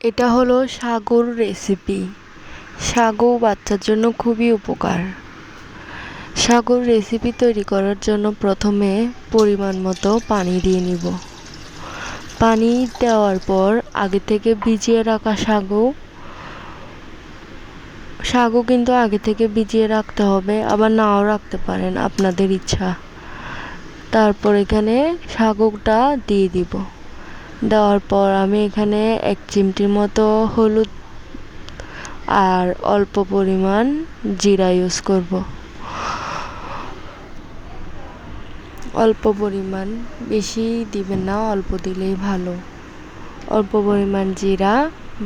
এটা হলো সাগুর রেসিপি। সাগু বাচ্চার জন্য খুবই উপকার। সাগুর রেসিপি তৈরি করার জন্য প্রথমে পরিমাণ মতো পানি দিয়ে নিব। পানি দেওয়ার পর আগে থেকে ভিজিয়ে রাখা সাগু কিন্তু আগে থেকে ভিজিয়ে রাখতে হবে, আবার নাও রাখতে পারেন, আপনাদের ইচ্ছা। তারপর এখানে সাগুটা দিয়ে দিব। দেওয়ার পর আমি এখানে 1 চিমটির মতো হলুদ আর অল্প পরিমাণ জিরা ইউজ করব। অল্প পরিমাণ, বেশি দিবেন না, অল্প দিলেই ভালো। অল্প পরিমাণ জিরা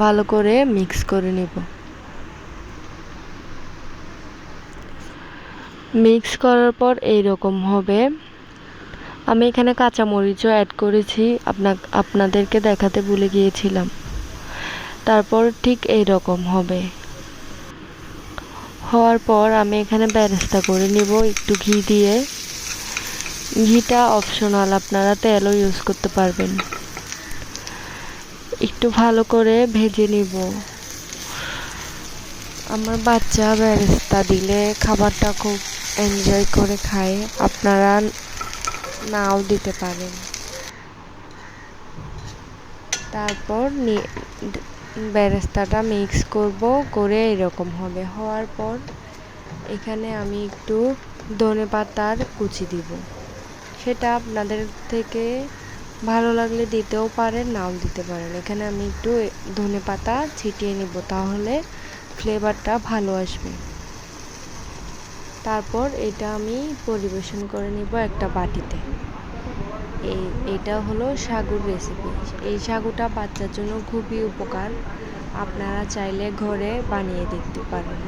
ভালো করে মিক্স করে নেব। মিক্স করার পর এইরকম হবে। আমি এখানে কাঁচামরিচও অ্যাড করেছি, আপনাদেরকে দেখাতে ভুলে গিয়েছিলাম। তারপর ঠিক এইরকম হবে। হওয়ার পর আমি এখানে বেরেস্তা করে নিব একটু ঘি দিয়ে। ঘিটা অপশনাল, আপনারা তেলও ইউজ করতে পারবেন। একটু ভালো করে ভেজে নিব। আমার বাচ্চা বেরেস্তা দিলে খাবারটা খুব এনজয় করে খায়, আপনারা নাও দিতে পারেন। তারপর বেরেস্তাটা মিক্স করব, করে এরকম হবে। হওয়ার পর এখানে আমি একটু ধনেপাতার কুচি দিব। সেটা আপনাদের থেকে ভালো লাগলে দিতেও পারেন, নাও দিতে পারেন। এখানে আমি একটু ধনেপাতা ছিটিয়ে নিব, তাহলে ফ্লেভারটা ভালো আসবে। তারপর এটা আমি পরিবেশন করে নিব একটা বাটিতে। এটা হলো সাগুর রেসিপি। এই সাগুটা বাচ্চার জন্য খুবই উপকার, আপনারা চাইলে ঘরে বানিয়ে দেখতে পারেন।